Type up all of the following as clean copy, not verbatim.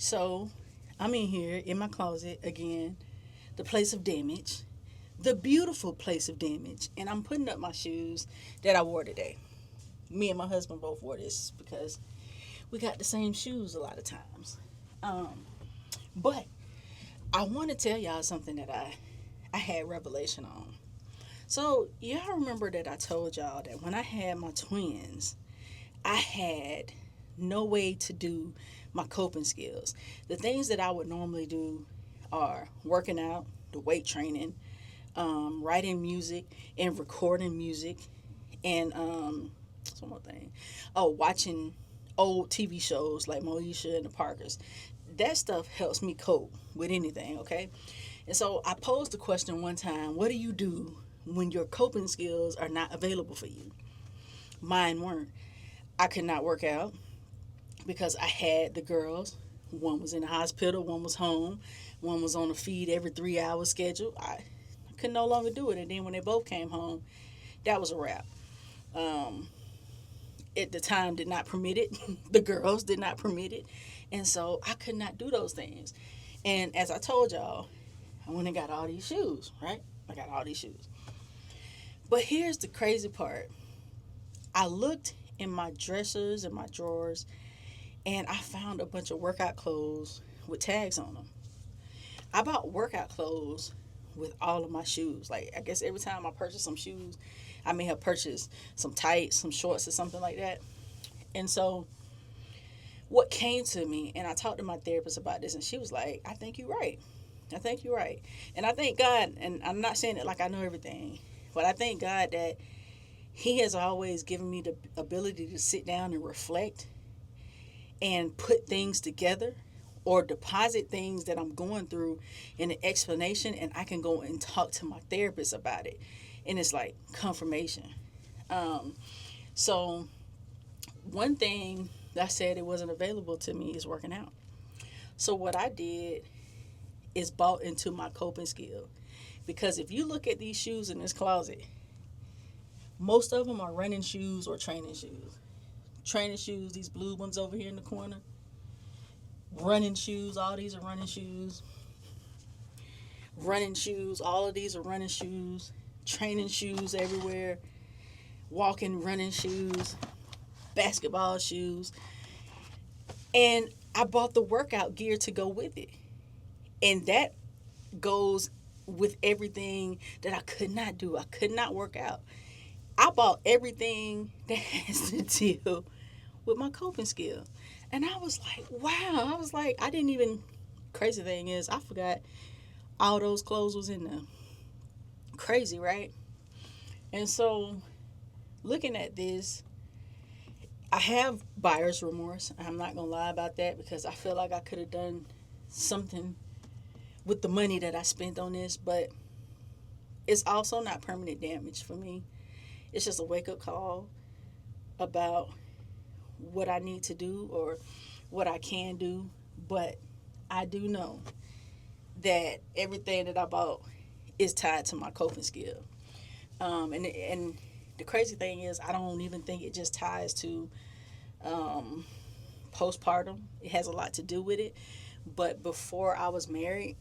So I'm in here in my closet again, the place of damage, the beautiful place of damage, and I'm putting up my shoes that I wore today. Me and my husband both wore this because we got the same shoes a lot of times. Um, but I want to tell y'all something that I had revelation on. So y'all remember that I told y'all that when I had my twins, I had no way to do my coping skills. The things that I would normally do are working out, the weight training, writing music and recording music, and some more thing. Oh, watching old TV shows like Moesha and the Parkers. That stuff helps me cope with anything, okay? And so I posed the question one time, what do you do when your coping skills are not available for you? Mine weren't. I could not work out because I had the girls. One was in the hospital, one was home, one was on a feed every 3 hour schedule. I could no longer do it. And then when they both came home, that was a wrap. Um, at the time did not permit it. The girls did not permit it. And so I could not do those things. And as I told y'all, I went and got all these shoes, right? I got all these shoes. But here's the crazy part. I looked in my dressers and my drawers and I found a bunch of workout clothes with tags on them. I bought workout clothes with all of my shoes. Like, I guess every time I purchase some shoes, I may have purchased some tights, some shorts, or something like that. And so, what came to me, and I talked to my therapist about this, and she was like, I think you're right. I think you're right. And I thank God, and I'm not saying it like I know everything, but I thank God that He has always given me the ability to sit down and reflect and put things together or deposit things that I'm going through in an explanation, and I can go and talk to my therapist about it. And it's like confirmation. Um, so, one thing that I said it wasn't available to me is working out. So, what I did is bought into my coping skill. Because if you look at these shoes in this closet, most of them are running shoes or training shoes. Training shoes, these blue ones over here in the corner, running shoes, all these are running shoes. Running shoes, all of these are running shoes. Training shoes everywhere. Walking, running shoes. Basketball shoes. And I bought the workout gear to go with it. And that goes with everything that I could not do. I could not work out. I bought everything that has to deal with my coping skill. And I was like, wow. I was like, I didn't even. Crazy thing is, I forgot all those clothes was in there. Crazy, right? And so, looking at this, I have buyer's remorse. I'm not going to lie about that because I feel like I could have done something with the money that I spent on this, but it's also not permanent damage for me. It's just a wake up call about what I need to do or what I can do. But I do know that everything that I bought is tied to my coping skill. And the crazy thing is, I don't even think it just ties to um, postpartum. It has a lot to do with it. But before I was married,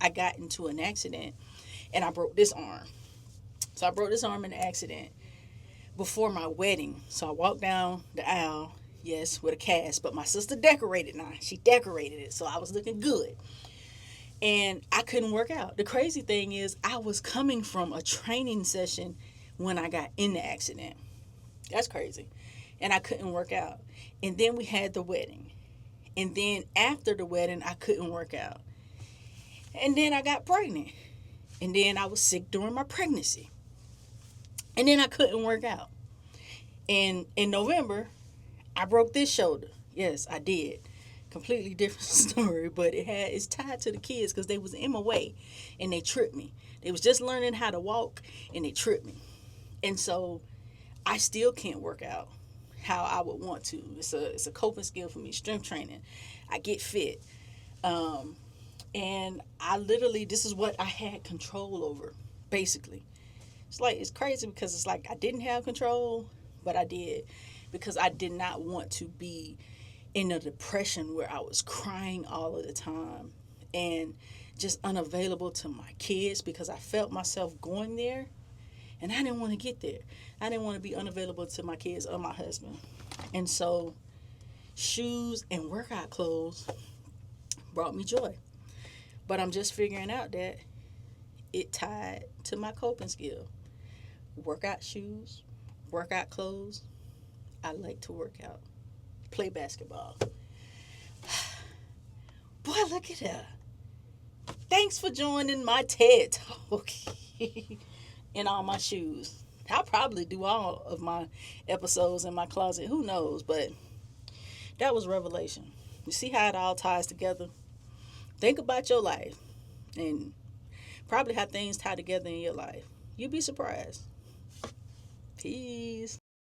I got into an accident and I broke this arm. So I broke this arm in an accident before my wedding. So I walked down the aisle, yes, with a cast, but my sister decorated now. She decorated it, so I was looking good. And I couldn't work out. The crazy thing is, I was coming from a training session when I got in the accident. That's crazy. And I couldn't work out. And then we had the wedding. And then after the wedding, I couldn't work out. And then I got pregnant. And then I was sick during my pregnancy. And then I couldn't work out. And in November, I broke this shoulder. Yes, I did. Completely different story, but it's tied to the kids because they was in my way and they tripped me. They was just learning how to walk and they tripped me. And so I still can't work out how I would want to. It's a coping skill for me, strength training. I get fit. Um, and I literally, this is what I had control over, basically. It's like, it's crazy because it's like I didn't have control, but I did because I did not want to be in a depression where I was crying all of the time and just unavailable to my kids because I felt myself going there and I didn't want to get there. I didn't want to be unavailable to my kids or my husband. And so shoes and workout clothes brought me joy. But I'm just figuring out that it tied to my coping skill. Workout shoes, workout clothes. I like to work out, play basketball. Boy, look at her. Thanks for joining my TED Talk in all my shoes. I'll probably do all of my episodes in my closet. Who knows? But that was revelation. You see how it all ties together? Think about your life and probably how things tie together in your life. You'd be surprised. Peace.